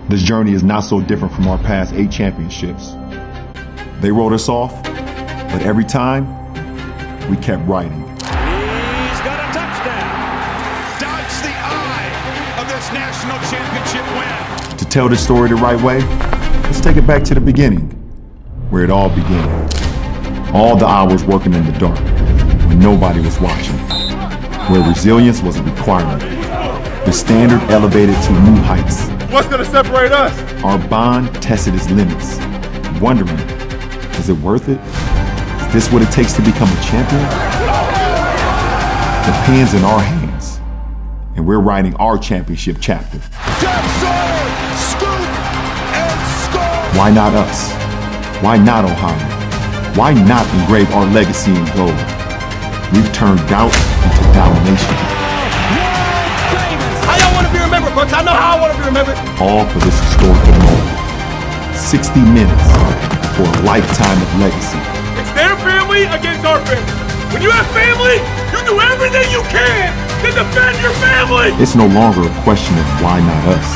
This journey is not so different from our past 8 championships. They wrote us off, but every time, we kept writing. He's got a touchdown. Dodged the eye of this national championship win. To tell this story the right way, let's take it back to the beginning, where it all began. All the hours working in the dark, when nobody was watching, where resilience was a requirement. The standard elevated to new heights. What's gonna separate us? Our bond tested its limits, wondering, is it worth it? Is this what it takes to become a champion? The pen's in our hands, and we're writing our championship chapter. Scoop and score. Why not us? Why not Ohio? Why not engrave our legacy in gold? We've turned doubt into domination. How y'all want to be remembered, Bucks? I know how I want to be remembered. All for this historical moment. 60 minutes for a lifetime of legacy. It's their family against our family. When you have family, you do everything you can to defend your family. It's no longer a question of why not us,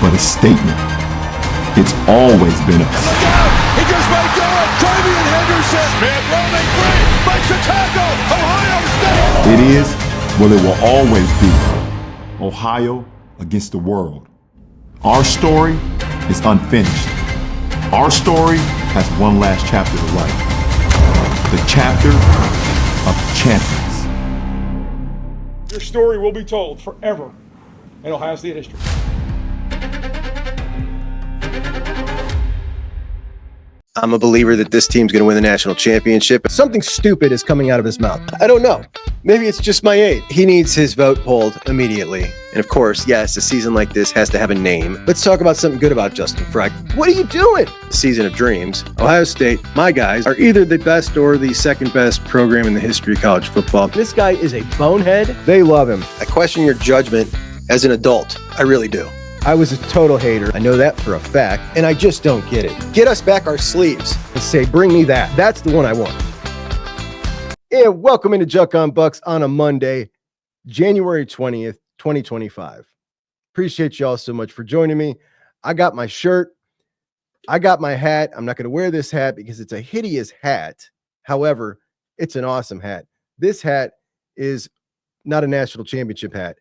but a statement. It's always been us. Look out! He goes by Garrett. Travian Henderson. Smith rolling free. Breaks the tackle. Ohio State. It is, well, it will always be Ohio against the world. Our story is unfinished. Our story has one last chapter to write. The chapter of champions. Your story will be told forever in Ohio State history. I'm a believer that this team's going to win the national championship. Something stupid is coming out of his mouth. I don't know. Maybe it's just my age. He needs his vote pulled immediately. And of course, yes, a season like this has to have a name. Let's talk about something good about Justin Freck. What are you doing? Season of dreams. Ohio State, my guys, are either the best or the second best program in the history of college football. This guy is a bonehead. They love him. I question your judgment as an adult. I really do. I was a total hater. I know that for a fact, and I just don't get it. Get us back our sleeves and say, bring me that. That's the one I want. And welcome into Juck on Bucks on a Monday, January 20th, 2025. Appreciate y'all so much for joining me. I got my shirt. I got my hat. I'm not going to wear this hat because it's a hideous hat. However, it's an awesome hat. This hat is not a national championship hat.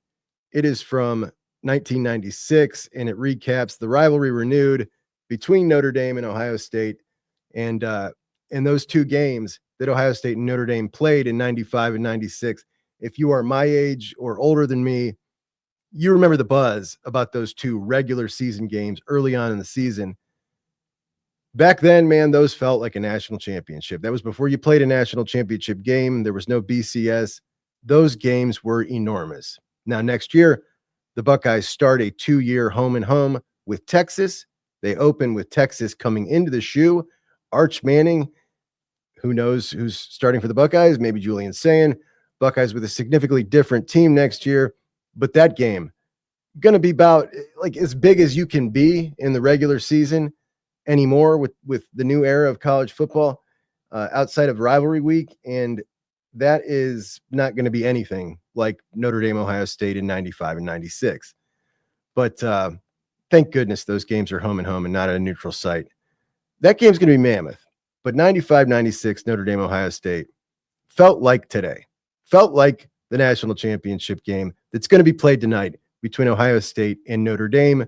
It is from 1996, and it recaps the rivalry renewed between Notre Dame and Ohio State, and in those 2 games that Ohio State and Notre Dame played in 95 and 96. If you are my age or older than me, you remember the buzz about those 2 regular season games early on in the season. Back then, man, those felt like a national championship. That was before you played a national championship game. There was no BCS. Those games were enormous. Now, next year, the Buckeyes start a 2-year home and home with Texas. They open with Texas coming into the shoe. Arch Manning, who knows who's starting for the Buckeyes? Maybe Julian Sayin. Buckeyes with a significantly different team next year. But that game, going to be about like as big as you can be in the regular season anymore with the new era of college football outside of rivalry week. And that is not going to be anything like Notre Dame, Ohio State in 95 and 96. But thank goodness those games are home and home and not at a neutral site. That game's going to be mammoth. But 95, 96, Notre Dame, Ohio State felt like today. Felt like the national championship game that's going to be played tonight between Ohio State and Notre Dame.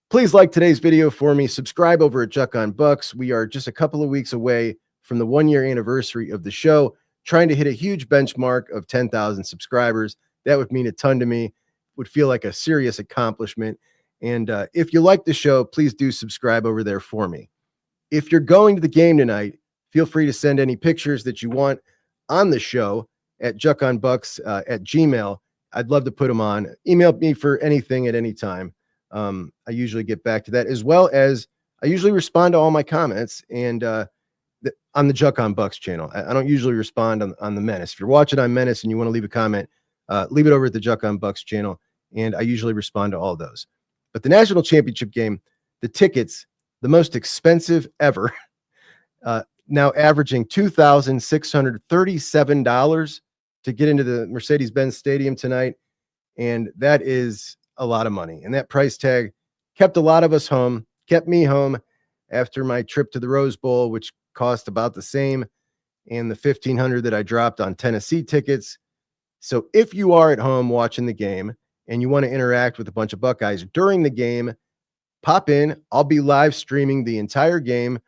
Please like today's video for me. Subscribe over at Juck on Bucks. We are just a couple of weeks away from the 1-year anniversary of the show, trying to hit a huge benchmark of 10,000 subscribers. That would mean a ton to me. Would feel like a serious accomplishment. And if you like the show, please do subscribe over there for me. If you're going to the game tonight, feel free to send any pictures that you want on the show at juckonbucks at Gmail. I'd love to put them on. Email me for anything at any time. I usually get back to that, as well as I usually respond to all my comments and on the Juck on Bucks channel. I don't usually respond on the Menace. If you're watching on Menace and you want to leave a comment, leave it over at the Juck on Bucks channel, and I usually respond to all of those. But the national championship game, the tickets, the most expensive ever, now averaging $2,637 to get into the Mercedes-Benz Stadium tonight. And that is a lot of money. And that price tag kept a lot of us home, kept me home after my trip to the Rose Bowl, which cost about the same, and the $1,500 that I dropped on Tennessee tickets. So if you are at home watching the game and you want to interact with a bunch of Buckeyes during the game, pop in. I'll be live streaming the entire game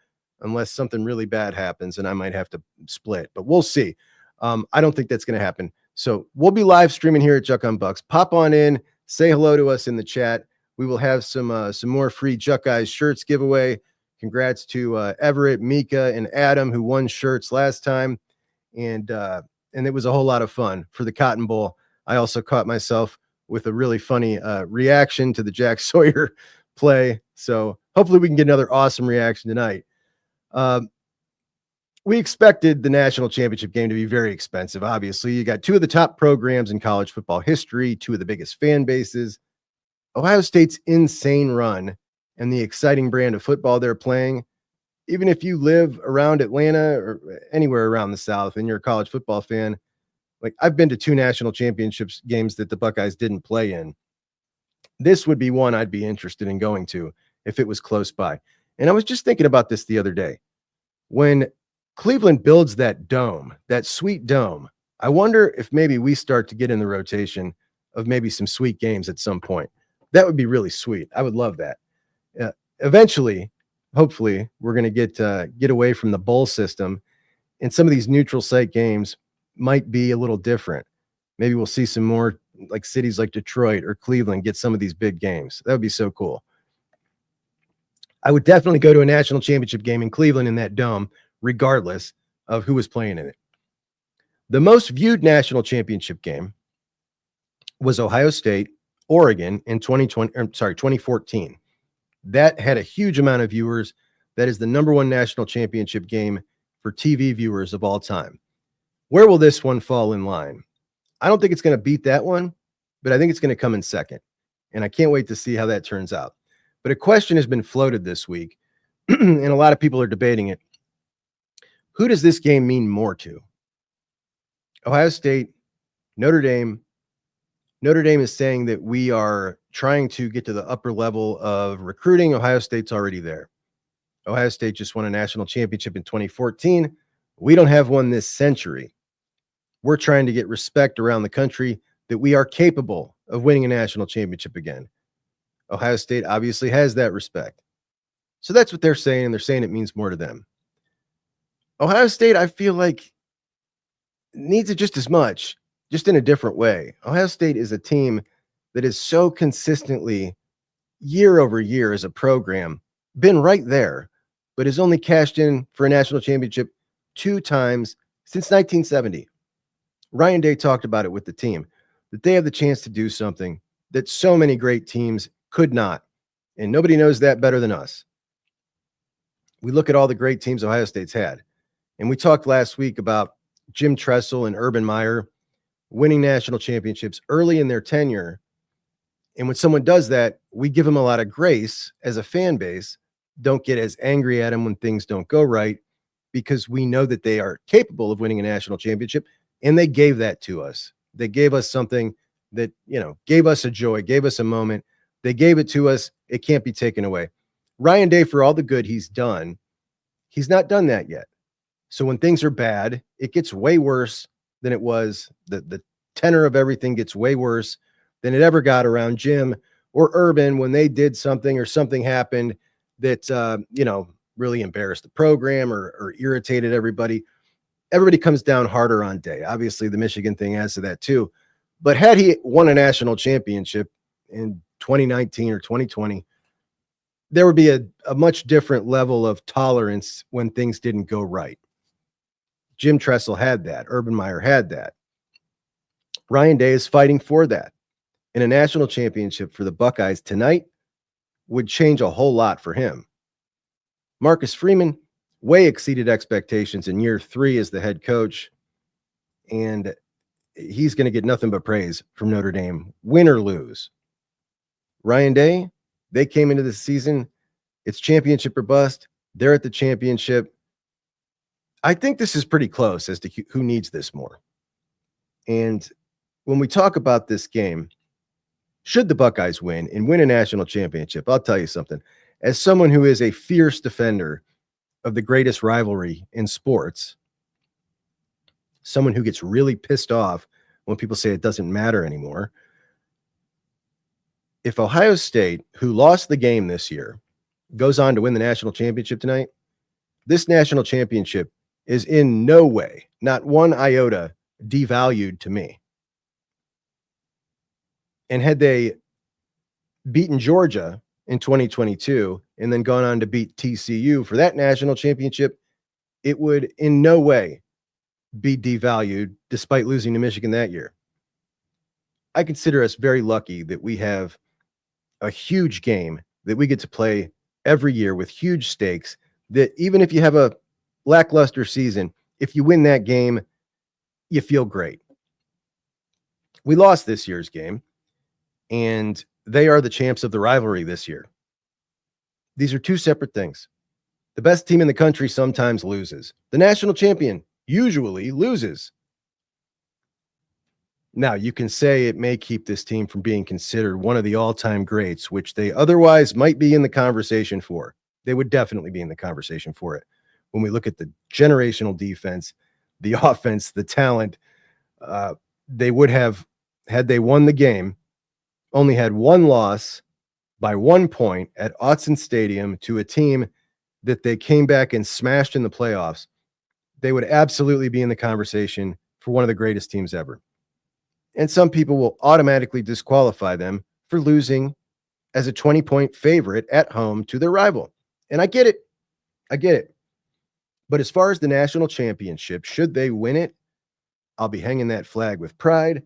unless something really bad happens and I might have to split, but we'll see. I don't think that's going to happen. So we'll be live streaming here at JUCK on Bucks. Pop on in, say hello to us in the chat. We will have some more free JUCK Guys shirts giveaway. Congrats to Everett, Mika, and Adam who won shirts last time, and it was a whole lot of fun for the Cotton Bowl. I also caught myself with a really funny reaction to the Jack Sawyer play. So hopefully we can get another awesome reaction tonight. We expected the national championship game to be very expensive. Obviously, you got two of the top programs in college football history, two of the biggest fan bases, Ohio State's insane run, and the exciting brand of football they're playing. Even if you live around Atlanta or anywhere around the South and you're a college football fan, like I've been to two national championships games that the Buckeyes didn't play in. This would be one I'd be interested in going to if it was close by. And I was just thinking about this the other day. When Cleveland builds that dome, that sweet dome, I wonder if maybe we start to get in the rotation of maybe some sweet games at some point. That would be really sweet. I would love that. Eventually, hopefully, we're going to get away from the bowl system, and some of these neutral site games might be a little different. Maybe we'll see some more like cities like Detroit or Cleveland get some of these big games. That would be so cool. I would definitely go to a national championship game in Cleveland in that dome, regardless of who was playing in it. The most viewed national championship game was Ohio State, Oregon in 2014. That had a huge amount of viewers. That is the number one national championship game for TV viewers of all time. Where will this one fall in line? I don't think it's going to beat that one, but I think it's going to come in second. And I can't wait to see how that turns out. But a question has been floated this week, and a lot of people are debating it. Who does this game mean more to? Ohio State, Notre Dame. Notre Dame is saying that we are trying to get to the upper level of recruiting. Ohio State's already there. Ohio State just won a national championship in 2014. We don't have one this century. We're trying to get respect around the country that we are capable of winning a national championship again. Ohio State obviously has that respect. So that's what they're saying, and they're saying it means more to them. Ohio State, I feel like, needs it just as much, just in a different way. Ohio State is a team that is so consistently, year over year as a program, been right there, but has only cashed in for a national championship 2 times since 1970. Ryan Day talked about it with the team, that they have the chance to do something that so many great teams could not. And nobody knows that better than us. We look at all the great teams Ohio State's had. And we talked last week about Jim Tressel and Urban Meyer winning national championships early in their tenure. And when someone does that, we give them a lot of grace as a fan base. Don't get as angry at them when things don't go right, because we know that they are capable of winning a national championship. And they gave that to us. They gave us something that, gave us a joy, gave us a moment. They gave it to us. It can't be taken away. Ryan Day, for all the good he's done, he's not done that yet. So when things are bad, it gets way worse than it was. The tenor of everything gets way worse than it ever got around Jim or Urban when they did something or something happened that, really embarrassed the program or irritated everybody. Everybody comes down harder on Day. Obviously, the Michigan thing adds to that too. But had he won a national championship in 2019 or 2020, there would be a much different level of tolerance when things didn't go right. Jim Tressel had that. Urban Meyer had that. Ryan Day is fighting for that. And a national championship for the Buckeyes tonight would change a whole lot for him. Marcus Freeman way exceeded expectations in year 3 as the head coach, and he's going to get nothing but praise from Notre Dame, win or lose. Ryan Day, they came into the season, it's championship or bust. They're at the championship. I think this is pretty close as to who needs this more. And when we talk about this game, should the Buckeyes win and win a national championship, I'll tell you something. As someone who is a fierce defender of the greatest rivalry in sports, someone who gets really pissed off when people say it doesn't matter anymore, if Ohio State, who lost the game this year, goes on to win the national championship tonight, this national championship is in no way, not one iota, devalued to me. And had they beaten Georgia in 2022 and then gone on to beat TCU for that national championship, it would in no way be devalued despite losing to Michigan that year. I consider us very lucky that we have a huge game that we get to play every year with huge stakes, that even if you have a lackluster season, if you win that game, you feel great. We lost this year's game, and they are the champs of the rivalry this year. These are two separate things. The best team in the country sometimes loses. The national champion usually loses. Now, you can say it may keep this team from being considered one of the all-time greats, which they otherwise might be in the conversation for. They would definitely be in the conversation for it. When we look at the generational defense, the offense, the talent, they would have, had they won the game, only had one loss by 1 point at Autzen Stadium to a team that they came back and smashed in the playoffs. They would absolutely be in the conversation for one of the greatest teams ever. And some people will automatically disqualify them for losing as a 20-point favorite at home to their rival. And I get it. I get it. But as far as the national championship, should they win it, I'll be hanging that flag with pride.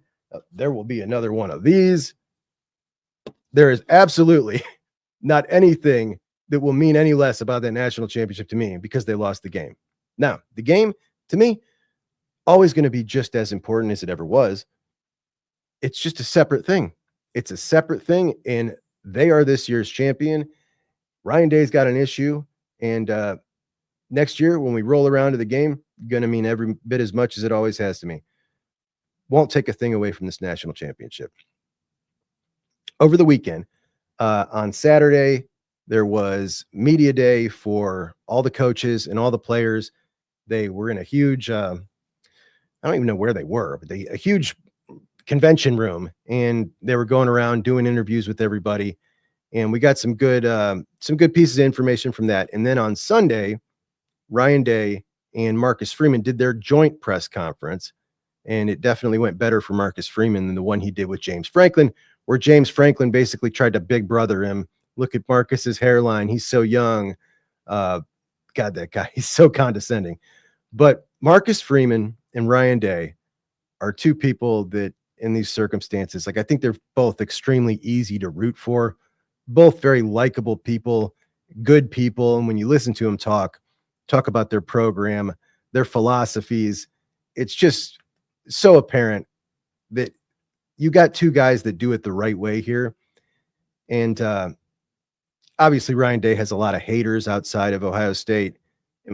There will be another one of these. There is absolutely not anything that will mean any less about that national championship to me because they lost the game. Now, the game, to me, always going to be just as important as it ever was. It's just a separate thing. It's a separate thing, and they are this year's champion. Ryan Day's got an issue, and next year when we roll around to the game, going to mean every bit as much as it always has to me. Won't take a thing away from this national championship. Over the weekend, on Saturday, there was media day for all the coaches and all the players. They were in a huge, I don't even know where they were, but a huge convention room, and they were going around doing interviews with everybody. And we got some good pieces of information from that. And then on Sunday, Ryan Day and Marcus Freeman did their joint press conference, and it definitely went better for Marcus Freeman than the one he did with James Franklin, where James Franklin basically tried to big brother him. Look at Marcus's hairline. He's so young. God, that guy, he's so condescending. But Marcus Freeman and Ryan Day are two people that in these circumstances, like, I think they're both extremely easy to root for, both very likable people, good people. And when you listen to them talk about their program, their philosophies, it's just so apparent that you got two guys that do it the right way here. And obviously Ryan Day has a lot of haters outside of Ohio State,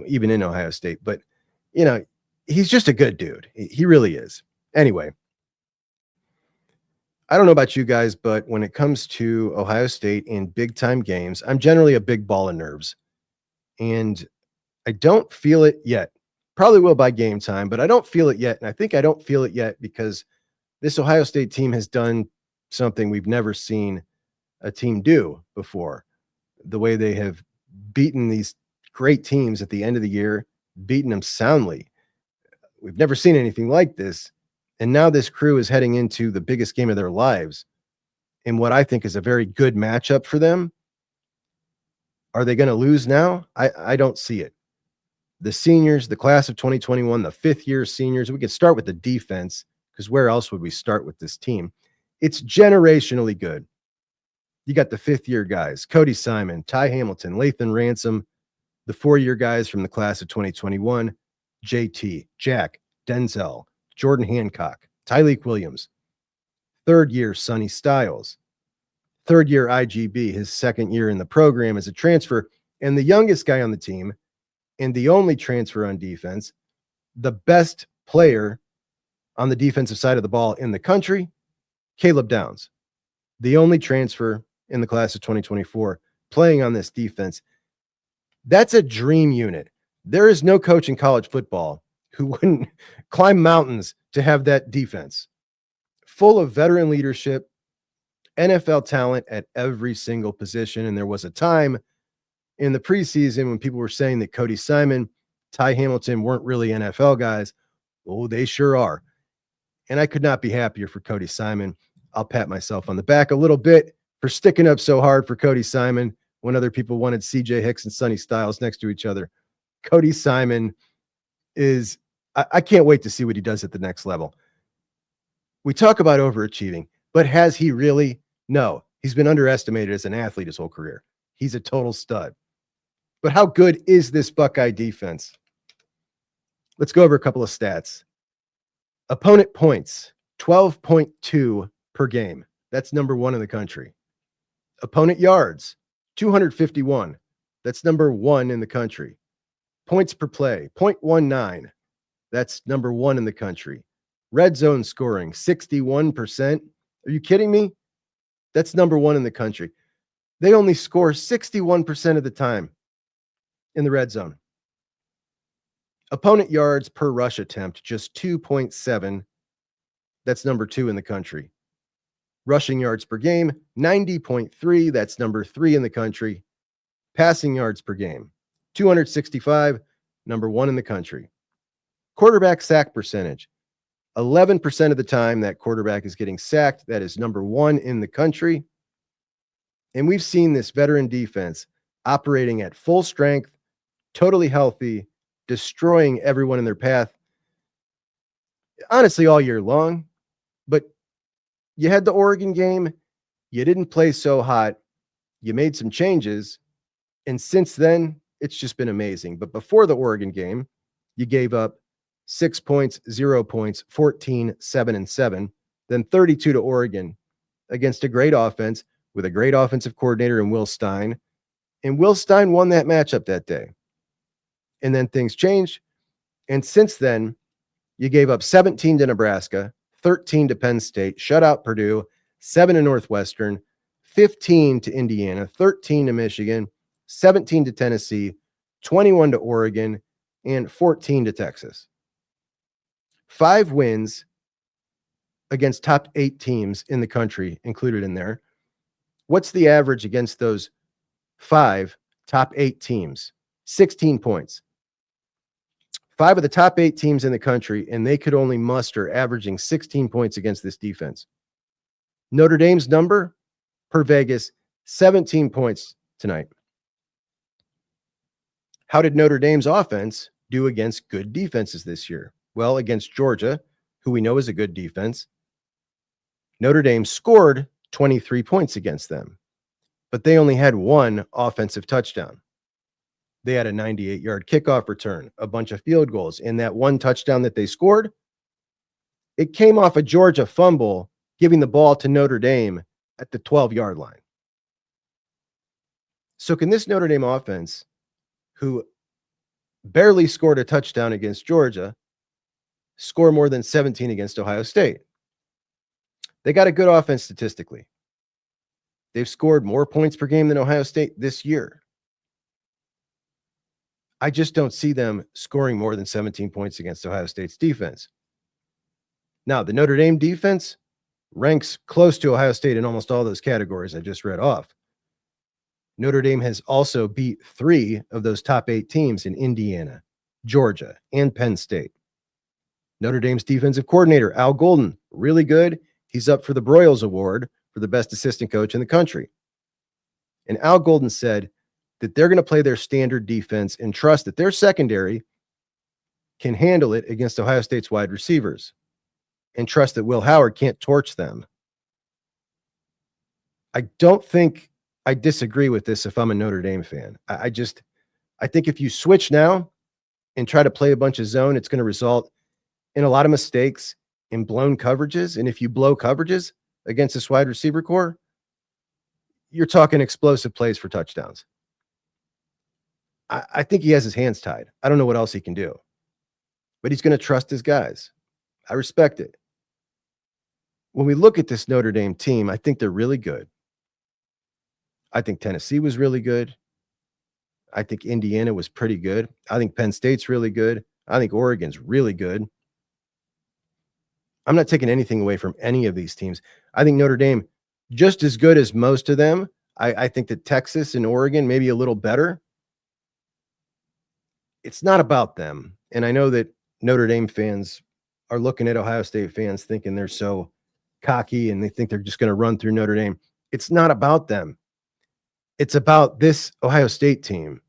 even in Ohio State, but you know, he's just a good dude. He really is. Anyway, I don't know about you guys, but when it comes to Ohio State in big time games, I'm generally a big ball of nerves, and I don't feel it yet. Probably will by game time, but I don't feel it yet. And I think I don't feel it yet because this Ohio State team has done something we've never seen a team do before. The way they have beaten these great teams at the end of the year, beaten them soundly. We've never seen anything like this. And now this crew is heading into the biggest game of their lives in what I think is a very good matchup for them. Are they going to lose now? I don't see it. The seniors, the class of 2021, the fifth-year seniors, we could start with the defense, because where else would we start with this team? It's generationally good. You got the fifth-year guys, Cody Simon, Ty Hamilton, Lathan Ransom, the four-year guys from the class of 2021, JT, Jack, Denzel, Jordan Hancock, Tyleek Williams, third-year Sonny Styles, third-year IGB, his second year in the program as a transfer, and the youngest guy on the team, and the only transfer on defense, the best player on the defensive side of the ball in the country, Caleb Downs. the only transfer in the class of 2024 playing on this defense. That's a dream unit. There is no coach in college football who wouldn't climb mountains to have that defense. Full of veteran leadership, NFL talent at every single position. And there was a time in the preseason when people were saying that Cody Simon, Ty Hamilton weren't really NFL guys. Oh, they sure are. And I could not be happier for Cody Simon. I'll pat myself on the back a little bit for sticking up so hard for Cody Simon when other people wanted CJ Hicks and Sonny Styles next to each other. Cody Simon is, I can't wait to see what he does at the next level. We talk about overachieving, but has he really? No, he's been underestimated as an athlete his whole career. He's a total stud. But how good is this Buckeye defense? Let's go over a couple of stats. Opponent points, 12.2 per game. That's number 1 in the country. Opponent yards, 251. That's number 1 in the country. Points per play, 0.19. That's number 1 in the country. Red zone scoring, 61%. Are you kidding me? That's number 1 in the country. They only score 61% of the time in the red zone. Opponent yards per rush attempt, just 2.7. That's number 2 in the country. Rushing yards per game, 90.3. That's number 3 in the country. Passing yards per game, 265. Number 1 in the country. Quarterback sack percentage, 11% of the time that quarterback is getting sacked. That is number 1 in the country. And we've seen this veteran defense operating at full strength, totally healthy, destroying everyone in their path, honestly, all year long. But you had the Oregon game. You didn't play so hot. You made some changes. And since then, it's just been amazing. But before the Oregon game, you gave up 6 points, 0 points, 14, 7, and 7, then 32 to Oregon against a great offense with a great offensive coordinator in Will Stein. And Will Stein won that matchup that day. And then things changed. And since then, you gave up 17 to Nebraska, 13 to Penn State, shut out Purdue, 7 to Northwestern, 15 to Indiana, 13 to Michigan, 17 to Tennessee, 21 to Oregon, and 14 to Texas. 5 wins against top 8 teams in the country included in there. What's the average against those 5 top 8 teams? 16 points. 5 of the top 8 teams in the country, and they could only muster averaging 16 points against this defense. Notre Dame's number per Vegas, 17 points tonight. How did Notre Dame's offense do against good defenses this year? Well, against Georgia, who we know is a good defense, Notre Dame scored 23 points against them, but they only had 1 offensive touchdown. They had a 98-yard kickoff return, a bunch of field goals, and that 1 touchdown that they scored, it came off a Georgia fumble, giving the ball to Notre Dame at the 12-yard line. So can this Notre Dame offense, who barely scored a touchdown against Georgia, score more than 17 against Ohio State? They got a good offense statistically. They've scored more points per game than Ohio State this year. I just don't see them scoring more than 17 points against Ohio State's defense. Now, the Notre Dame defense ranks close to Ohio State in almost all those categories I just read off. Notre Dame has also beat 3 of those top 8 teams in Indiana, Georgia, and Penn State. Notre Dame's defensive coordinator, Al Golden, really good. He's up for the Broyles Award for the best assistant coach in the country. And Al Golden said that they're going to play their standard defense and trust that their secondary can handle it against Ohio State's wide receivers, and trust that Will Howard can't torch them. I don't think I disagree with this if I'm a Notre Dame fan. I think if you switch now and try to play a bunch of zone, it's going to result in a lot of mistakes and blown coverages. And if you blow coverages against this wide receiver core, you're talking explosive plays for touchdowns. I think he has his hands tied. I don't know what else he can do, but he's going to trust his guys. I respect it. when we look at this Notre Dame team, I think they're really good. I think Tennessee was really good. I think Indiana was pretty good. I think Penn State's really good. I think Oregon's really good. I'm not taking anything away from any of these teams. I think Notre Dame, just as good as most of them. I think that Texas and Oregon maybe a little better. It's not about them. And I know that Notre Dame fans are looking at Ohio State fans thinking they're so cocky and they think they're just going to run through Notre Dame. It's not about them. It's about this Ohio State team.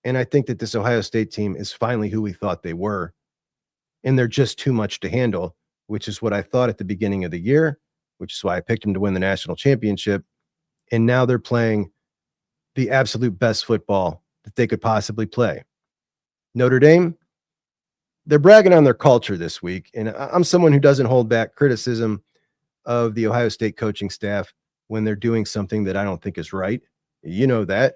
And I think that this Ohio State team is finally who we thought they were. And they're just too much to handle, which is what I thought at the beginning of the year, which is why I picked them to win the national championship. And now they're playing the absolute best football that they could possibly play. Notre Dame, they're bragging on their culture this week. And I'm someone who doesn't hold back criticism of the Ohio State coaching staff when they're doing something that I don't think is right. You know that.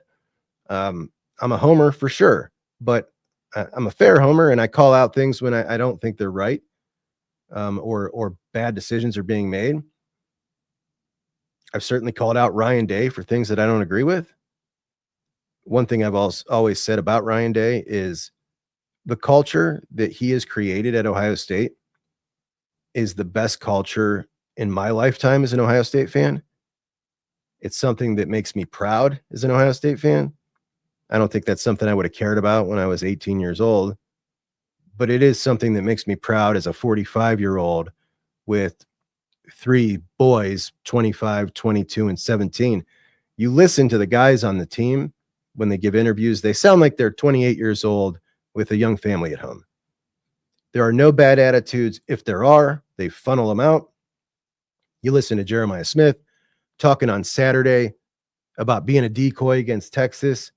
I'm a homer for sure, but I'm a fair homer, and I call out things when I don't think they're right, or bad decisions are being made. I've certainly called out Ryan Day for things that I don't agree with. One thing I've always said about Ryan Day is the culture that he has created at Ohio State is the best culture in my lifetime as an Ohio State fan. It's something that makes me proud as an Ohio State fan. I don't think that's something I would have cared about when I was 18 years old, but it is something that makes me proud as a 45-year-old with 3 boys, 25, 22, and 17. You listen to the guys on the team when they give interviews, they sound like they're 28 years old with a young family at home. There are no bad attitudes. If there are, they funnel them out. You listen to Jeremiah Smith talking on Saturday about being a decoy against Texas,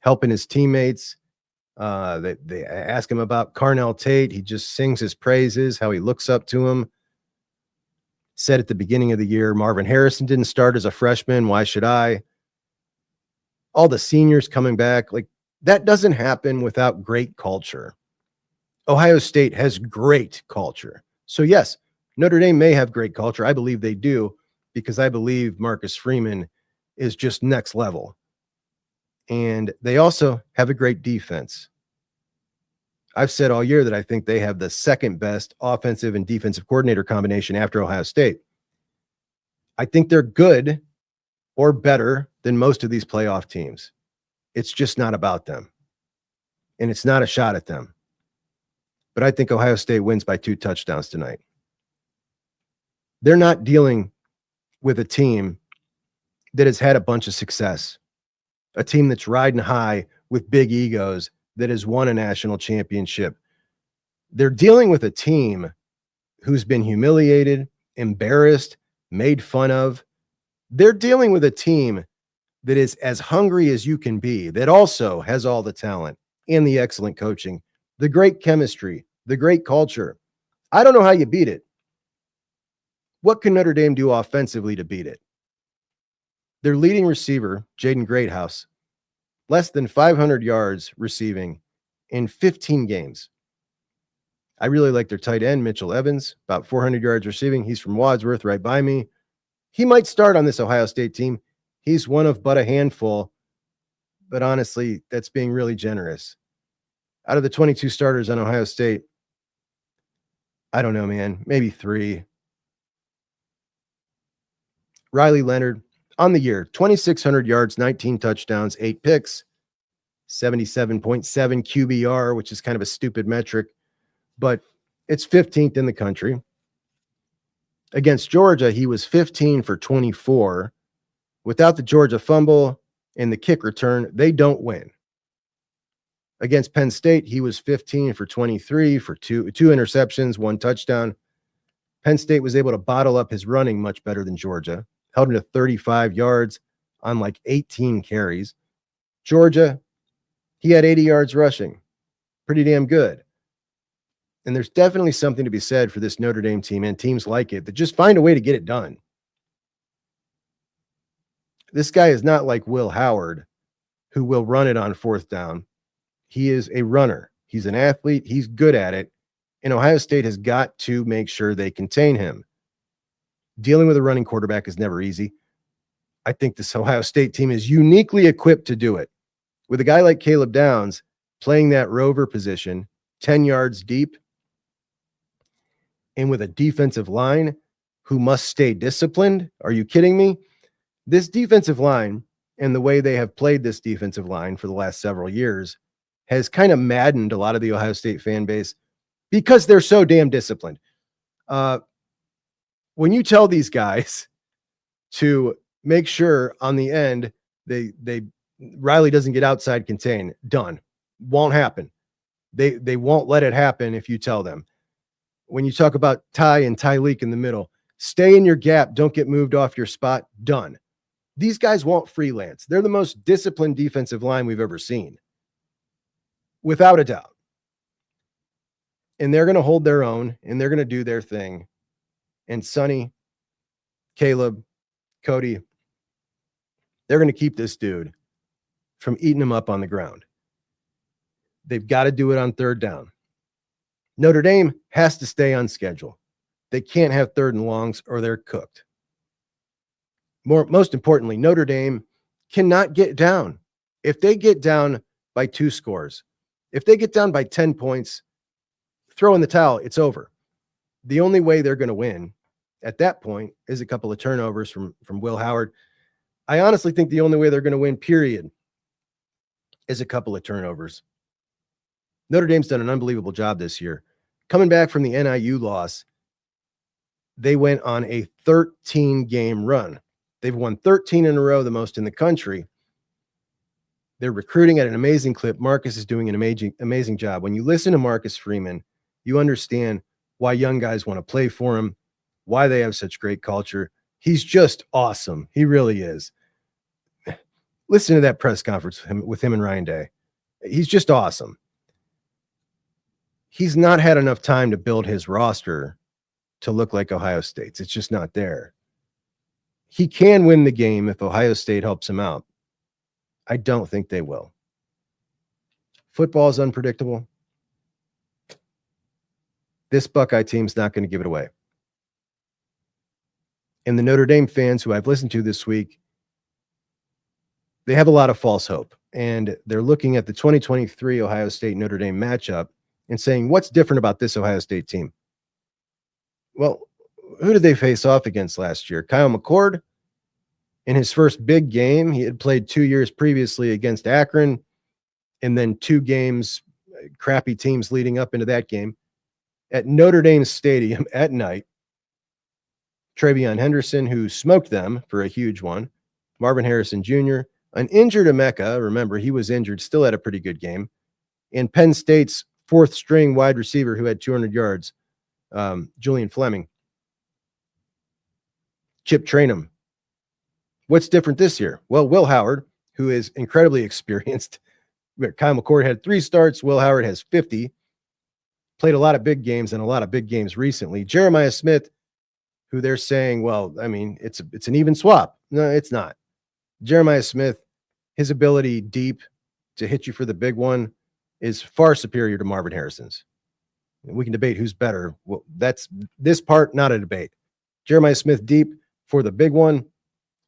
helping his teammates. They ask him about Carnell Tate. He just sings his praises, how he looks up to him. Said at the beginning of the year, Marvin Harrison didn't start as a freshman. Why should I? All the seniors coming back. Like, that doesn't happen without great culture. Ohio State has great culture. So yes, Notre Dame may have great culture. I believe they do, because I believe Marcus Freeman is just next level. And they also have a great defense. I've said all year that I think they have the second best offensive and defensive coordinator combination after Ohio State. I think they're good or better than most of these playoff teams. It's just not about them. And it's not a shot at them. But I think Ohio State wins by 2 touchdowns tonight. They're not dealing with a team that has had a bunch of success, a team that's riding high with big egos that has won a national championship. They're dealing with a team who's been humiliated, embarrassed, made fun of. They're dealing with a team that is as hungry as you can be, that also has all the talent and the excellent coaching, the great chemistry, the great culture. I don't know how you beat it. What can Notre Dame do offensively to beat it? Their leading receiver, Jaden Greathouse, less than 500 yards receiving in 15 games. I really like their tight end, Mitchell Evans, about 400 yards receiving. He's from Wadsworth, right by me. He might start on this Ohio State team. He's one of but a handful, but honestly, that's being really generous. Out of the 22 starters on Ohio State, I don't know, man, maybe 3. Riley Leonard, on the year, 2,600 yards, 19 touchdowns, 8 picks, 77.7 QBR, which is kind of a stupid metric, but it's 15th in the country. Against Georgia, he was 15 for 24. Without the Georgia fumble and the kick return, they don't win. Against Penn State, he was 15 for 23 for two interceptions, 1 touchdown. Penn State was able to bottle up his running much better than Georgia, held him to 35 yards on like 18 carries. Georgia, he had 80 yards rushing. Pretty damn good. And there's definitely something to be said for this Notre Dame team and teams like it that just find a way to get it done. This guy is not like Will Howard, who will run it on 4th down. He is a runner. He's an athlete. He's good at it. And Ohio State has got to make sure they contain him. Dealing with a running quarterback is never easy. I think this Ohio State team is uniquely equipped to do it. With a guy like Caleb Downs playing that rover position, 10 yards deep, and with a defensive line who must stay disciplined. Are you kidding me? This defensive line and the way they have played this defensive line for the last several years has kind of maddened a lot of the Ohio State fan base because they're so damn disciplined. When you tell these guys to make sure on the end Riley doesn't get outside contain, done. Won't happen. They won't let it happen if you tell them. When you talk about Ty and Tyleek in the middle, stay in your gap, don't get moved off your spot, done. These guys won't freelance. They're the most disciplined defensive line we've ever seen, without a doubt. And they're going to hold their own, and they're going to do their thing. And Sonny, Caleb, Cody, they're going to keep this dude from eating him up on the ground. They've got to do it on third down. Notre Dame has to stay on schedule. They can't have third and longs or they're cooked. Most importantly, Notre Dame cannot get down. If they get down by 2 scores, if they get down by 10 points, throw in the towel, it's over. The only way they're going to win at that point is a couple of turnovers from Will Howard. I honestly think the only way they're going to win, period, is a couple of turnovers. Notre Dame's done an unbelievable job this year. Coming back from the NIU loss, they went on a 13-game run. They've won 13 in a row, the most in the country. They're recruiting at an amazing clip. Marcus is doing an amazing job. When you listen to Marcus Freeman, you understand why young guys want to play for him, why they have such great culture. He's just awesome. He really is. Listen to that press conference with him and Ryan Day. He's just awesome. He's not had enough time to build his roster to look like Ohio State's. It's just not there. He can win the game if Ohio State helps him out. I don't think they will. Football is unpredictable. This Buckeye team's not going to give it away. And the Notre Dame fans who I've listened to this week, they have a lot of false hope. And they're looking at the 2023 Ohio State-Notre Dame matchup and saying, what's different about this Ohio State team? Well, who did they face off against last year? Kyle McCord. In his first big game, he had played 2 years previously against Akron, and then 2 games, crappy teams leading up into that game. At Notre Dame Stadium at night, Travion Henderson, who smoked them for a huge one, Marvin Harrison Jr., an injured Emeka, remember he was injured, still had a pretty good game, and Penn State's 4th string wide receiver who had 200 yards, Julian Fleming. Chip Trainum. What's different this year? Well, Will Howard, who is incredibly experienced. Kyle McCord had 3 starts. Will Howard has 50. Played a lot of big games and a lot of big games recently. Jeremiah Smith, who they're saying, well, I mean, it's an even swap. No, it's not. Jeremiah Smith, his ability deep to hit you for the big one is far superior to Marvin Harrison's. We can debate who's better. Well, that's this part, not a debate. Jeremiah Smith deep for the big one,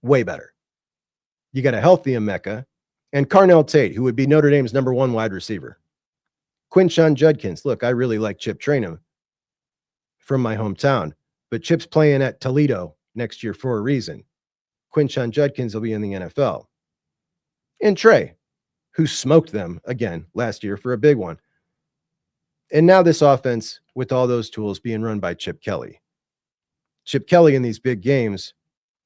way better. You got a healthy Emeka and Carnell Tate, who would be Notre Dame's number 1 wide receiver. Quinshon Judkins. Look, I really like Chip Trainum from my hometown, but Chip's playing at Toledo next year for a reason. Quinshon Judkins will be in the NFL. And Trey, who smoked them again last year for a big one. And now this offense with all those tools being run by Chip Kelly. Chip Kelly in these big games,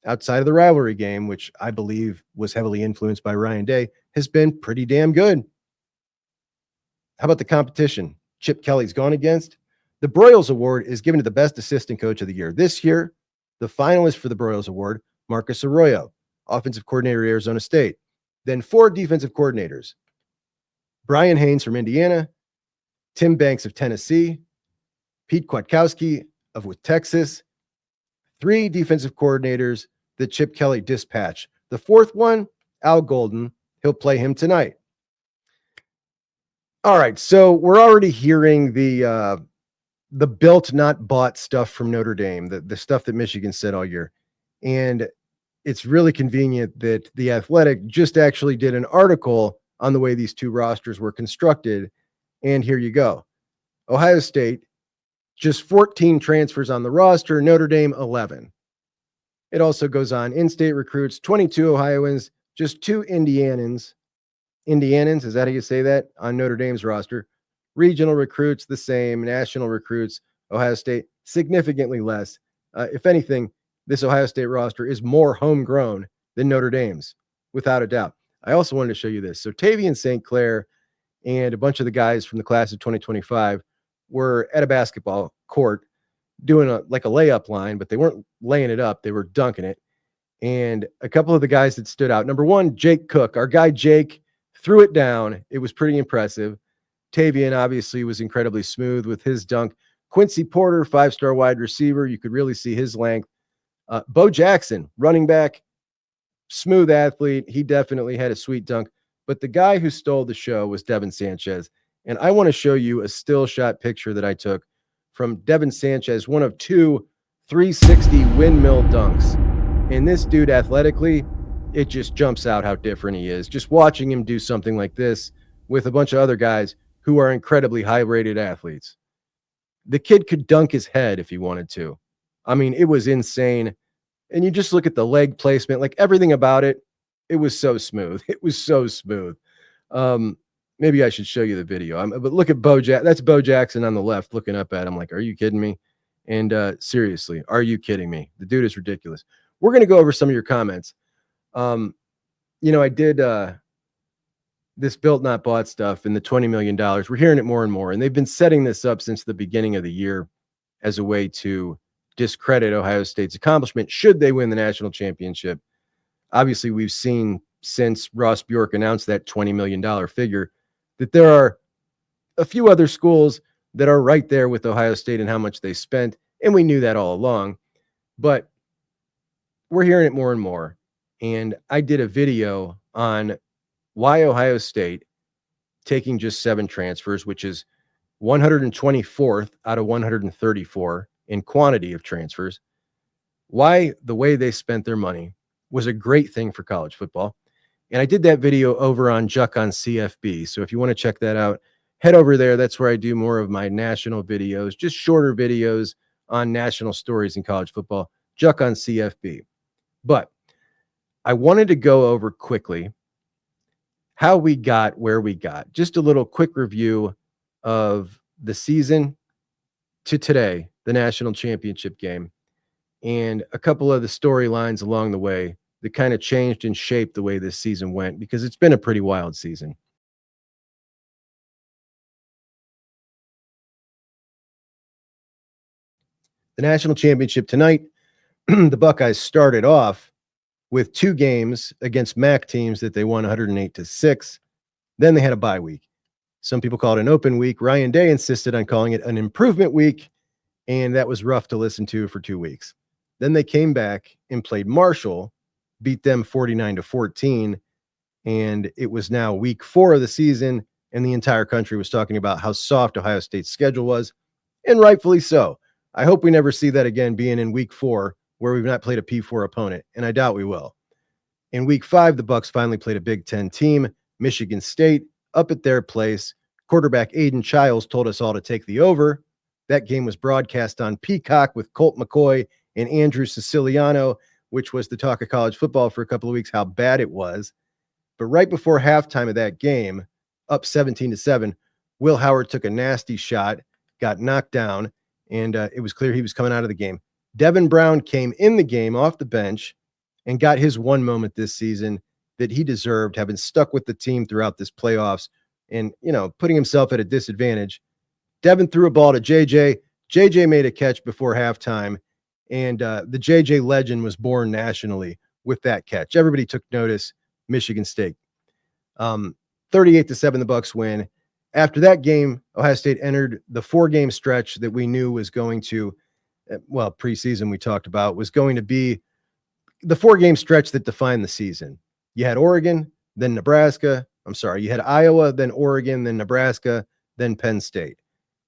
outside of the rivalry game, which I believe was heavily influenced by Ryan Day, has been pretty damn good. How about the competition Chip Kelly's gone against? The Broyles Award is given to the best assistant coach of the year. This year, the finalist for the Broyles Award, Marcus Arroyo, offensive coordinator at Arizona State. Then 4 defensive coordinators, Brian Haynes from Indiana, Tim Banks of Tennessee, Pete Kwiatkowski of Texas. 3 defensive coordinators that Chip Kelly dispatched. The 4th one, Al Golden. He'll play him tonight. All right, so we're already hearing the the built not bought stuff from Notre Dame, the stuff that Michigan said all year. And it's really convenient that The Athletic just actually did an article on the way these two rosters were constructed. And here you go. Ohio State, just 14 transfers on the roster, Notre Dame, 11. It also goes on, in-state recruits, 22 Ohioans, just 2 Indianans. Indianans, is that how you say that? On Notre Dame's roster. Regional recruits, the same. National recruits, Ohio State, significantly less. If anything, this Ohio State roster is more homegrown than Notre Dame's, without a doubt. I also wanted to show you this. So Tavian St. Clair and a bunch of the guys from the class of 2025 were at a basketball court doing like a layup line, but they weren't laying it up. They were dunking it. And a couple of the guys that stood out. Number one, Jake Cook. Our guy Jake threw it down. It was pretty impressive. Tavian obviously was incredibly smooth with his dunk. Quincy Porter, 5-star wide receiver. You could really see his length. Bo Jackson, running back, smooth athlete. He definitely had a sweet dunk. But the guy who stole the show was Devin Sanchez. And I want to show you a still shot picture that I took from Devin Sanchez, one of 2 360 windmill dunks. And this dude athletically, it just jumps out how different he is. Just watching him do something like this with a bunch of other guys who are incredibly high-rated athletes. The kid could dunk his head if he wanted to. I mean, it was insane. And you just look at the leg placement, like everything about it, it was so smooth. It was so smooth. Maybe I should show you the video. But look at Bo Jackson. That's Bo Jackson on the left looking up at him like, are you kidding me? And seriously, are you kidding me? The dude is ridiculous. We're going to go over some of your comments. I did this built not bought stuff and the $20 million. We're hearing it more and more. And they've been setting this up since the beginning of the year as a way to discredit Ohio State's accomplishment should they win the national championship. Obviously, we've seen since Ross Bjork announced that $20 million figure that there are a few other schools that are right there with Ohio State and how much they spent. And we knew that all along. But we're hearing it more and more. And I did a video on why Ohio State taking just 7 transfers, which is 124th out of 134 in quantity of transfers, why the way they spent their money was a great thing for college football. And I did that video over on JUCK on CFB. So if you want to check that out, head over there. That's where I do more of my national videos, just shorter videos on national stories in college football, JUCK on CFB. But I wanted to go over quickly how we got where we got. Just a little quick review of the season to today, the national championship game, and a couple of the storylines along the way that kind of changed and shaped the way this season went, because it's been a pretty wild season. The national championship tonight, the Buckeyes started off with 2 games against MAC teams that they won 108-6. Then they had a bye week. Some people call it an open week. Ryan Day insisted on calling it an improvement week, and that was rough to listen to for 2 weeks. Then they came back and played Marshall, beat them 49-14, and it was now week 4 of the season, and the entire country was talking about how soft Ohio State's schedule was, and rightfully so. I hope we never see that again, being in week 4 where we've not played a P4 opponent, and I doubt we will. In week 5, the Bucks finally played a Big Ten team, Michigan State, up at their place. Quarterback Aiden Childs told us all to take the over. That game was broadcast on Peacock with Colt McCoy and Andrew Siciliano, which was the talk of college football for a couple of weeks, how bad it was. But right before halftime of that game, up 17-7, Will Howard took a nasty shot, got knocked down, and it was clear he was coming out of the game. Devin Brown came in the game off the bench and got his one moment this season that he deserved, having stuck with the team throughout this playoffs and, putting himself at a disadvantage. Devin threw a ball to JJ. JJ made a catch before halftime, and the JJ legend was born nationally with that catch. Everybody took notice. Michigan State. 38-7, the Bucks win. After that game, Ohio State entered the 4-game stretch that we knew was going to, preseason we talked about, was going to be the 4-game stretch that defined the season. You had Oregon, then Nebraska. You had Iowa, then Oregon, then Nebraska, then Penn State.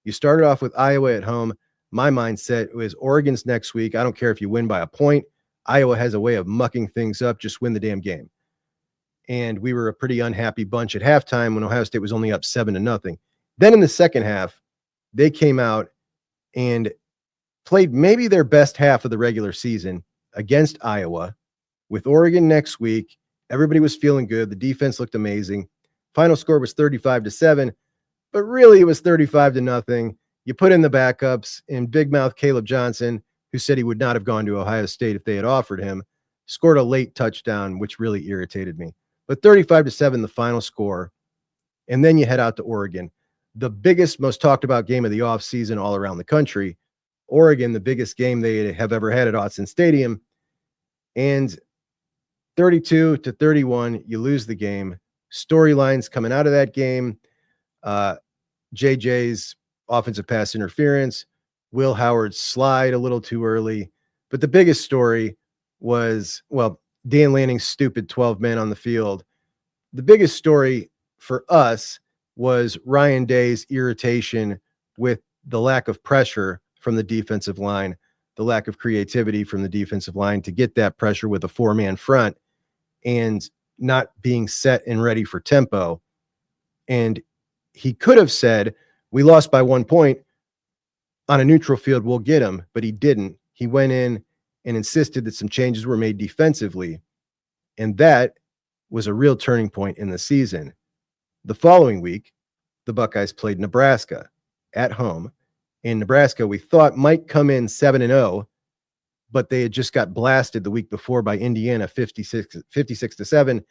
You started off with Iowa at home. My mindset was Oregon's next week. I don't care if you win by a point. Iowa has a way of mucking things up. Just win the damn game. And we were a pretty unhappy bunch at halftime when Ohio State was only up 7-0. Then in the second half, they came out and played maybe their best half of the regular season against Iowa. With Oregon next week, everybody was feeling good. The defense looked amazing. Final score was 35-7, but really it was 35-0. You put in the backups, and big mouth Caleb Johnson, who said he would not have gone to Ohio State if they had offered him, scored a late touchdown, which really irritated me. But 35-7, the final score. And then you head out to Oregon. The biggest, most talked about game of the offseason all around the country. Oregon, the biggest game they have ever had at Autzen Stadium. And 32-31, you lose the game. Storylines coming out of that game. JJ's offensive pass interference. Will Howard's slide a little too early. But the biggest story was, well, Dan Lanning's stupid 12 men on the field. The biggest story for us was Ryan Day's irritation with the lack of pressure from the defensive line, the lack of creativity from the defensive line to get that pressure with a 4-man front and not being set and ready for tempo. And he could have said, we lost by 1 point on a neutral field, we'll get him, but he didn't. He went in and insisted that some changes were made defensively. And that was a real turning point in the season. The following week, the Buckeyes played Nebraska at home. In Nebraska, we thought might come in 7-0, but they had just got blasted the week before by Indiana 56-7.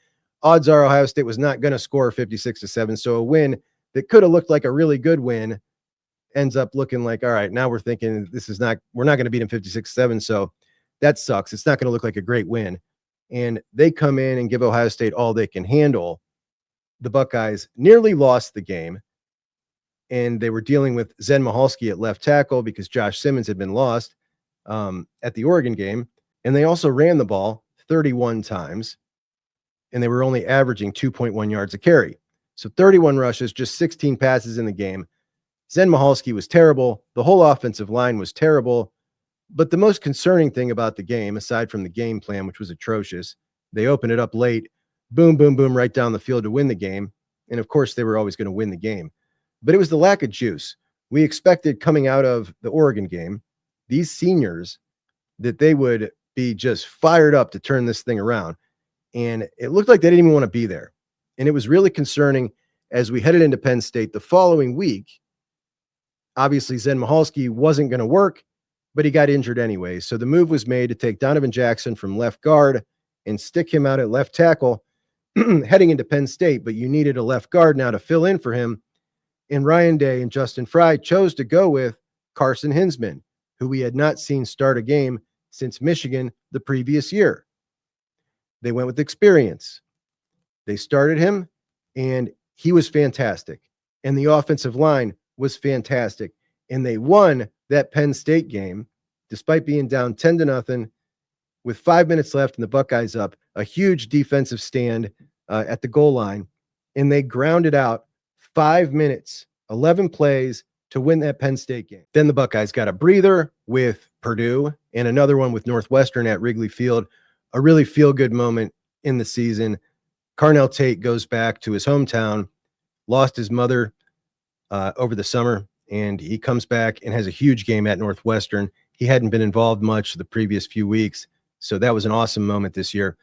Odds are Ohio State was not going to score 56-7. So a win that could have looked like a really good win ends up looking like, all right, now we're thinking we're not going to beat them 56-7. So that sucks. It's not going to look like a great win. And they come in and give Ohio State all they can handle. The Buckeyes nearly lost the game. And they were dealing with Zen Michalski at left tackle because Josh Simmons had been lost at the Oregon game. And they also ran the ball 31 times. And they were only averaging 2.1 yards a carry. So 31 rushes, just 16 passes in the game. Zen Michalski was terrible. The whole offensive line was terrible. But the most concerning thing about the game, aside from the game plan, which was atrocious, they opened it up late, boom, boom, boom, right down the field to win the game. And of course, they were always going to win the game. But it was the lack of juice. We expected coming out of the Oregon game, these seniors, that they would be just fired up to turn this thing around. And it looked like they didn't even want to be there. And it was really concerning as we headed into Penn State the following week. Obviously, Zen Michalski wasn't going to work, but he got injured anyway. So the move was made to take Donovan Jackson from left guard and stick him out at left tackle heading into Penn State. But you needed a left guard now to fill in for him. And Ryan Day and Justin Fry chose to go with Carson Hinsman, who we had not seen start a game since Michigan the previous year. They went with experience. They started him, and he was fantastic. And the offensive line was fantastic. And they won that Penn State game, despite being down 10-0 with 5 minutes left and the Buckeyes up, a huge defensive stand at the goal line. And they grounded out 5 minutes, 11 plays to win that Penn State game. Then the Buckeyes got a breather with Purdue and another one with Northwestern at Wrigley Field, a really feel-good moment in the season. Carnell Tate goes back to his hometown, lost his mother over the summer, and he comes back and has a huge game at Northwestern. He hadn't been involved much the previous few weeks, so that was an awesome moment this year.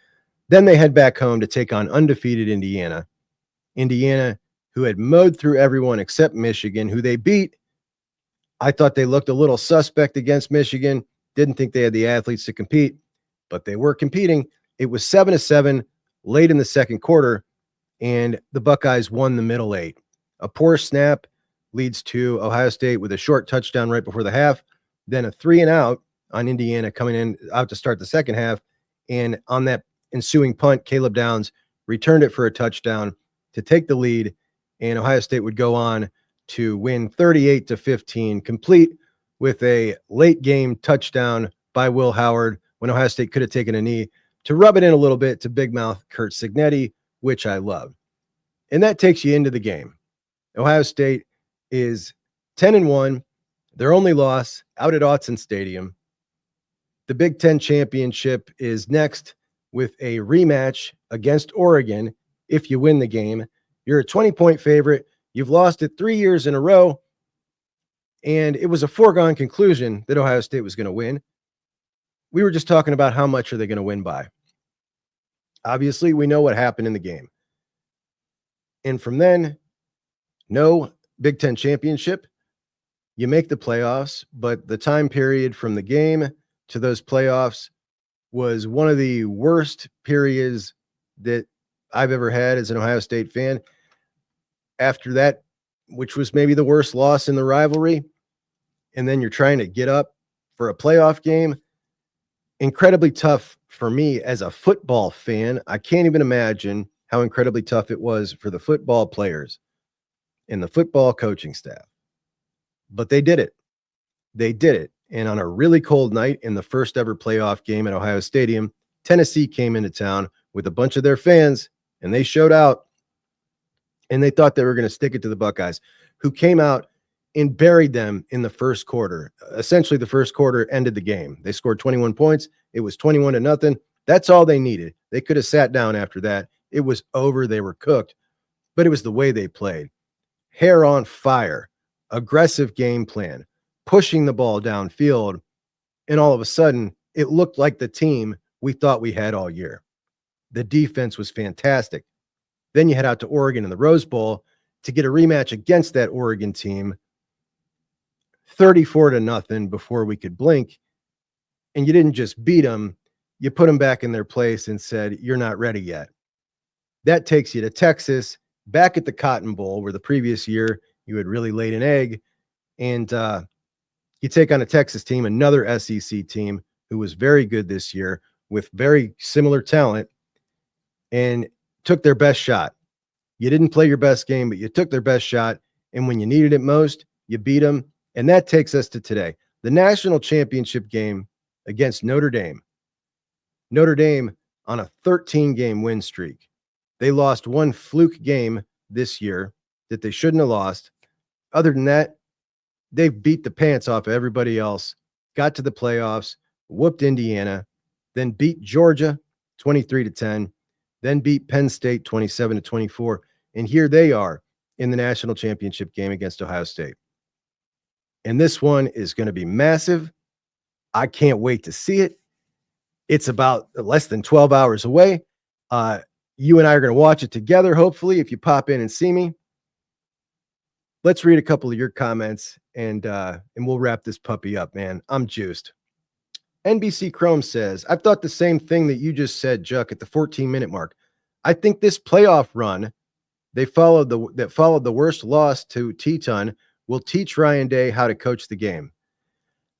Then they head back home to take on undefeated Indiana. Indiana, who had mowed through everyone except Michigan, who they beat. I thought they looked a little suspect against Michigan. Didn't think they had the athletes to compete, but they were competing. It was 7-7 late in the second quarter, and the Buckeyes won the middle 8. A poor snap leads to Ohio State with a short touchdown right before the half, then a 3-and-out on Indiana coming in out to start the second half. And on that ensuing punt, Caleb Downs returned it for a touchdown to take the lead, and Ohio State would go on to win 38-15, complete with a late game touchdown by Will Howard when Ohio State could have taken a knee to rub it in a little bit to big mouth Kurt Signetti, which I love. And that takes you into the game. Ohio State is 10-1, their only loss out at Autzen Stadium. The Big Ten championship is next with a rematch against Oregon. If you win the game, you're a 20-point favorite. You've lost it 3 years in a row. And it was a foregone conclusion that Ohio State was going to win. We were just talking about how much are they going to win by. Obviously, we know what happened in the game. And from then, no Big Ten championship. You make the playoffs, but the time period from the game to those playoffs was one of the worst periods that I've ever had as an Ohio State fan. After that, which was maybe the worst loss in the rivalry, and then you're trying to get up for a playoff game, incredibly tough for me as a football fan. I can't even imagine how incredibly tough it was for the football players and the football coaching staff. But they did it. They did it. And on a really cold night in the first ever playoff game at Ohio Stadium, Tennessee came into town with a bunch of their fans, and they showed out, and they thought they were going to stick it to the Buckeyes, who came out and buried them in the first quarter. Essentially, the first quarter ended the game. They scored 21 points. It was 21-0. That's all they needed. They could have sat down after that. It was over. They were cooked. But it was the way they played. Hair on fire, aggressive game plan, pushing the ball downfield, and all of a sudden, it looked like the team we thought we had all year. The defense was fantastic. Then you head out to Oregon in the Rose Bowl to get a rematch against that Oregon team, 34-0 before we could blink. And you didn't just beat them, you put them back in their place and said, you're not ready yet. That takes you to Texas, back at the Cotton Bowl, where the previous year you had really laid an egg. And you take on a Texas team, another SEC team who was very good this year with very similar talent, and took their best shot. You didn't play your best game, but you took their best shot. And when you needed it most, you beat them. And that takes us to today, the national championship game against Notre Dame. Notre Dame on a 13-game win streak. They lost one fluke game this year that they shouldn't have lost. Other than that, they've beat the pants off of everybody else, got to the playoffs, whooped Indiana, then beat Georgia 23-10, then beat Penn State 27-24. And here they are in the national championship game against Ohio State. And this one is going to be massive. I can't wait to see it. It's about less than 12 hours away. You and I are going to watch it together, hopefully, if you pop in and see me. Let's read a couple of your comments, and we'll wrap this puppy up, man. I'm juiced. NBC Chrome says, I've thought the same thing that you just said, Juck, at the 14-minute mark. I think this playoff run that followed the worst loss to Teton will teach Ryan Day how to coach the game.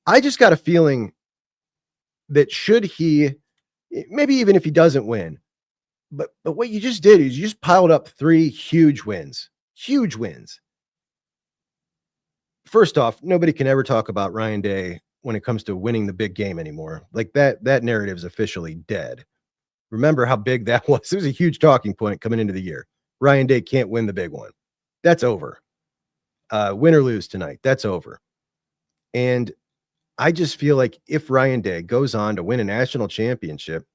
I just got a feeling that should he, maybe even if he doesn't win, but what you just did is you just piled up 3 huge wins. Huge wins. First off, nobody can ever talk about Ryan Day when it comes to winning the big game anymore. Like that narrative is officially dead. Remember how big that was? It was a huge talking point coming into the year. Ryan Day can't win the big one. That's over. Win or lose tonight, that's over. And I just feel like if Ryan Day goes on to win a national championship,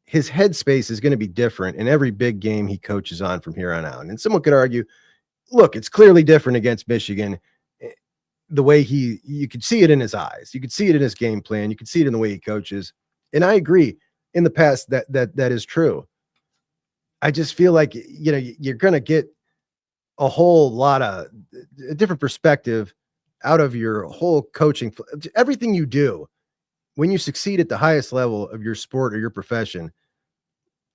his headspace is going to be different in every big game he coaches on from here on out. And someone could argue, look, it's clearly different against Michigan. The way you could see it in his eyes. You could see it in his game plan. You could see it in the way he coaches. And I agree, in the past that is true. I just feel like, you're going to get a whole lot of a different perspective out of your whole coaching. Everything you do when you succeed at the highest level of your sport or your profession,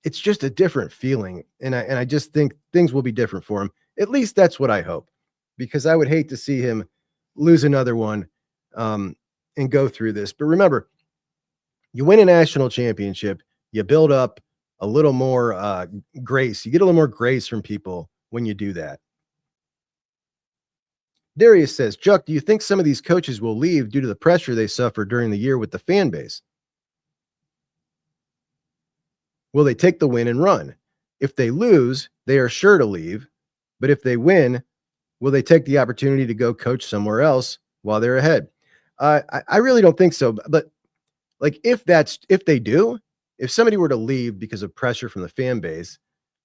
it's just a different feeling. And I just think things will be different for him. At least that's what I hope, because I would hate to see him lose another one and go through this. But remember, you win a national championship, you build up a little more grace. You get a little more grace from people when you do that. Darius says, Juck, do you think some of these coaches will leave due to the pressure they suffer during the year with the fan base? Will they take the win and run? If they lose, they are sure to leave. But if they win, Will they take the opportunity to go coach somewhere else while they're ahead? I really don't think so. But like, if they do, if somebody were to leave because of pressure from the fan base,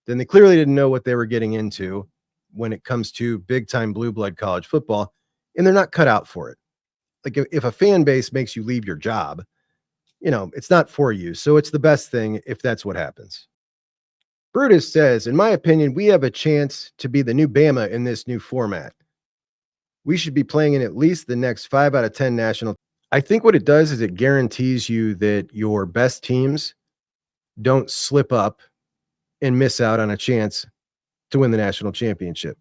then they clearly didn't know what they were getting into when it comes to big time blue blood college football, and they're not cut out for it. Like, if a fan base makes you leave your job, it's not for you. So it's the best thing if that's what happens. Brutus says, in my opinion, we have a chance to be the new Bama in this new format. We should be playing in at least the next 5 out of 10 national. I think what it does is it guarantees you that your best teams don't slip up and miss out on a chance to win the national championship.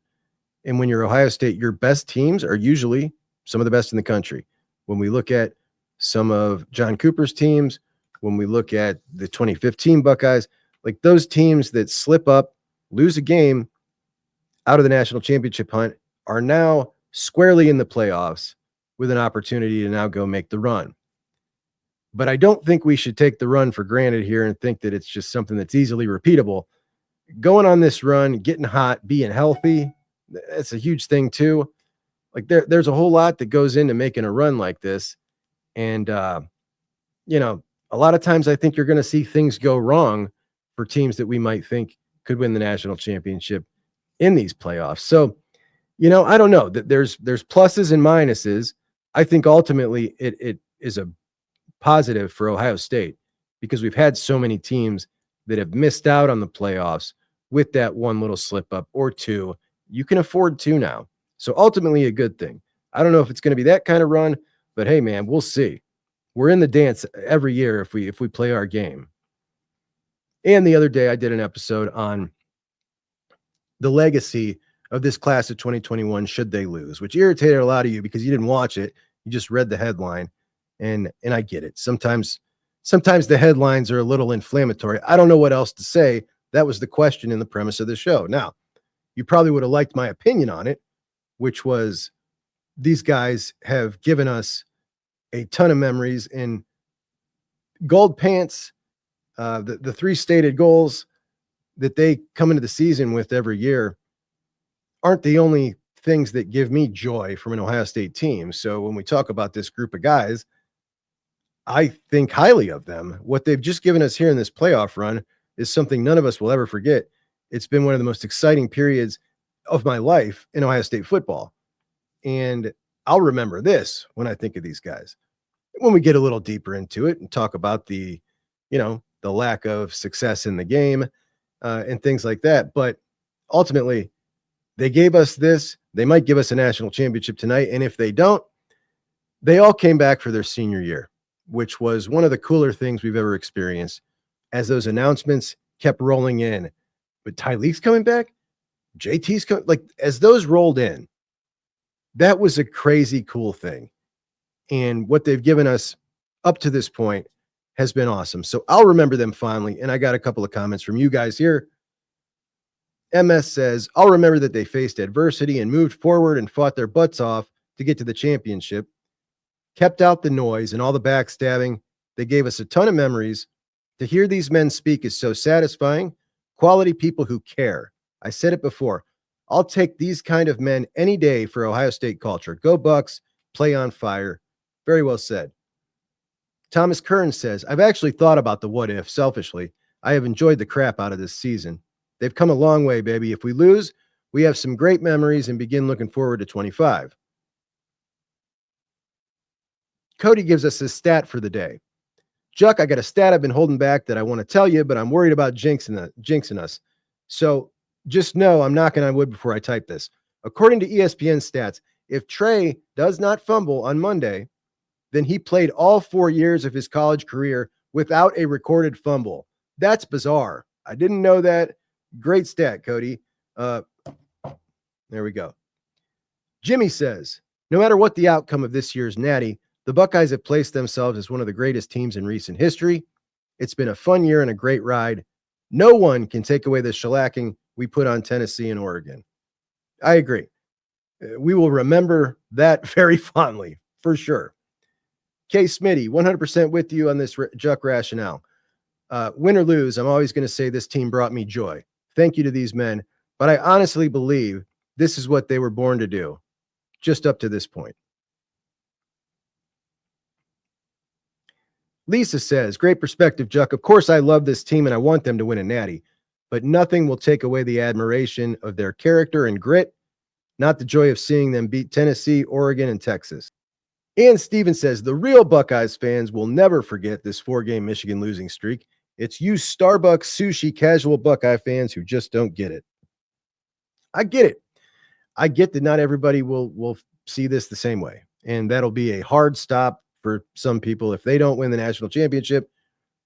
And when you're Ohio State, your best teams are usually some of the best in the country. When we look at some of John Cooper's teams, when we look at the 2015 Buckeyes, like those teams that slip up, lose a game out of the national championship hunt are now squarely in the playoffs with an opportunity to now go make the run. But I don't think we should take the run for granted here and think that it's just something that's easily repeatable. Going on this run, getting hot, being healthy, that's a huge thing too. Like there's a whole lot that goes into making a run like this. And, a lot of times I think you're going to see things go wrong for teams that we might think could win the national championship in these playoffs. So, I don't know that there's pluses and minuses. I think ultimately it is a positive for Ohio State because we've had so many teams that have missed out on the playoffs with that one little slip up or two. You can afford two now. So ultimately a good thing. I don't know if it's going to be that kind of run, but hey, man, we'll see. We're in the dance every year if we play our game. And the other day I did an episode on the legacy of this class of 2021 should they lose, which irritated a lot of you because you didn't watch it. You just read the headline. And I get it. Sometimes the headlines are a little inflammatory. I don't know what else to say. That was the question in the premise of the show. Now, you probably would have liked my opinion on it, which was these guys have given us a ton of memories in gold pants, the three stated goals that they come into the season with every year aren't the only things that give me joy from an Ohio State team. So when we talk about this group of guys, I think highly of them. What they've just given us here in this playoff run is something none of us will ever forget. It's been one of the most exciting periods of my life in Ohio State football. And I'll remember this when I think of these guys. When we get a little deeper into it and talk about the lack of success in the game and things like that. But ultimately, they gave us this. They might give us a national championship tonight. And if they don't, they all came back for their senior year, which was one of the cooler things we've ever experienced as those announcements kept rolling in. But Tyleek's coming back, JT's coming, like as those rolled in, that was a crazy cool thing. And what they've given us up to this point has been awesome. So I'll remember them fondly. And I got a couple of comments from you guys here. MS says, I'll remember that they faced adversity and moved forward and fought their butts off to get to the championship, kept out the noise and all the backstabbing. They gave us a ton of memories. To hear these men speak is so satisfying. Quality people who care. I said it before. I'll take these kind of men any day for Ohio State culture. Go Bucks, play on fire. Very well said. Thomas Kern says, I've actually thought about the what if selfishly. I have enjoyed the crap out of this season. They've come a long way, baby. If we lose, we have some great memories and begin looking forward to 25. Cody gives us his stat for the day. Juck, I got a stat I've been holding back that I want to tell you, but I'm worried about jinxing us. So just know I'm knocking on wood before I type this. According to ESPN stats, if Trey does not fumble on Monday, then he played all 4 years of his college career without a recorded fumble. That's bizarre. I didn't know that. Great stat, Cody. There we go. Jimmy says, no matter what the outcome of this year's Natty, the Buckeyes have placed themselves as one of the greatest teams in recent history. It's been a fun year and a great ride. No one can take away the shellacking we put on Tennessee and Oregon. I agree. We will remember that very fondly, for sure. K. Smitty, 100% with you on this Juck rationale. Win or lose, I'm always going to say this team brought me joy. Thank you to these men. But I honestly believe This is what they were born to do, just up to this point. Lisa says, great perspective, Juck. Of course, I love this team and I want them to win a natty, but nothing will take away the admiration of their character and grit, not the joy of seeing them beat Tennessee, Oregon, and Texas. And Steven says, the real Buckeyes fans will never forget this 4-game Michigan losing streak. It's you Starbucks sushi casual Buckeye fans who just don't get it. I get it. I get that not everybody will see this the same way. And that'll be a hard stop for some people. If they don't win the national championship,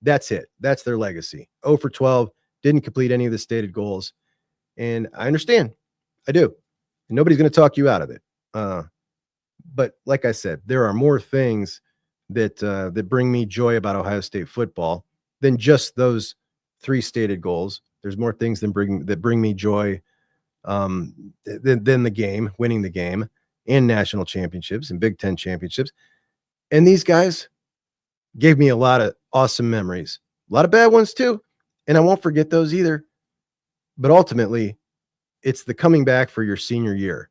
that's it. That's their legacy. 0 for 12, didn't complete any of the stated goals. And I understand. I do. And nobody's going to talk you out of it. But like I said, there are more things that bring me joy about Ohio State football than just those 3 stated goals. There's more things that bring me joy than the game, winning the game, and national championships and Big Ten championships. And these guys gave me a lot of awesome memories, a lot of bad ones too. And I won't forget those either. But ultimately, it's the coming back for your senior year,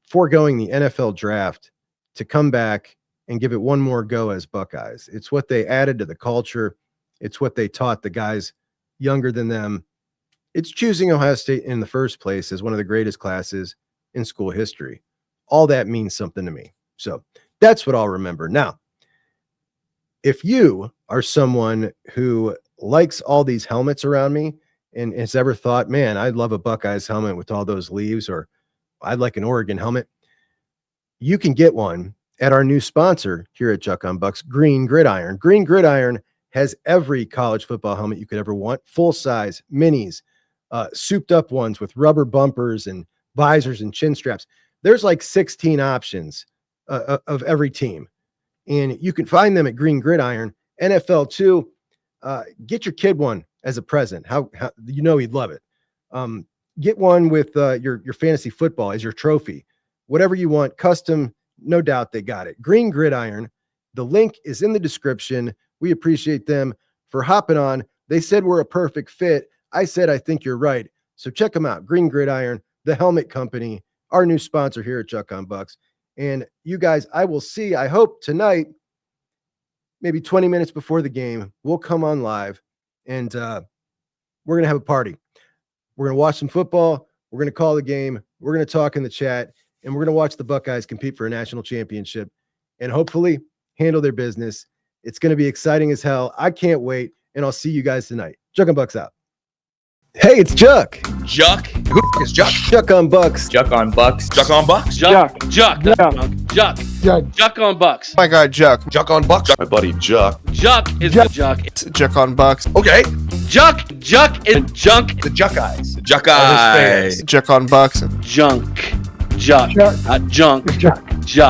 foregoing the NFL draft to come back and give it one more go as Buckeyes. It's what they added to the culture. It's what they taught the guys younger than them. It's choosing Ohio State in the first place as one of the greatest classes in school history. All that means something to me. So that's what I'll remember. Now, if you are someone who likes all these helmets around me and has ever thought, man, I'd love a Buckeyes helmet with all those leaves, or I'd like an Oregon helmet, you can get one at our new sponsor here at Juck on Bucks, Green Gridiron. Green Gridiron has every college football helmet you could ever want, full size, minis, souped up ones with rubber bumpers and visors and chin straps. There's like 16 options of every team, and you can find them at Green Gridiron. NFL too. Get your kid one as a present. How you know he'd love it. Get one with your fantasy football as your trophy. Whatever you want, custom, no doubt they got it. Green Gridiron. The link is in the description. We appreciate them for hopping on. They said we're a perfect fit. I said I think you're right. So check them out. Green Gridiron, the helmet company, our new sponsor here at Juck on Bucks. And you guys, I will see, I hope tonight, maybe 20 minutes before the game, we'll come on live and we're going to have a party. We're going to watch some football. We're going to call the game. We're going to talk in the chat, and we're going to watch the Buckeyes compete for a national championship and hopefully handle their business. It's going to be exciting as hell. I can't wait, and I'll see you guys tonight. Juck on Bucks out. Hey, it's Juck. Juck. Who is Juck? Juck on Bucks. Juck on Bucks. Juck on Bucks. Juck. Juck. Juck. Juck on Bucks. My guy Juck. Juck on Bucks. My buddy Juck. Juck is the Juck. It's Juck on Bucks. Okay. Juck is junk. The Juck Eyes. Juck eyes. Juck on Bucks. Junk. Juck. Not junk. Juck.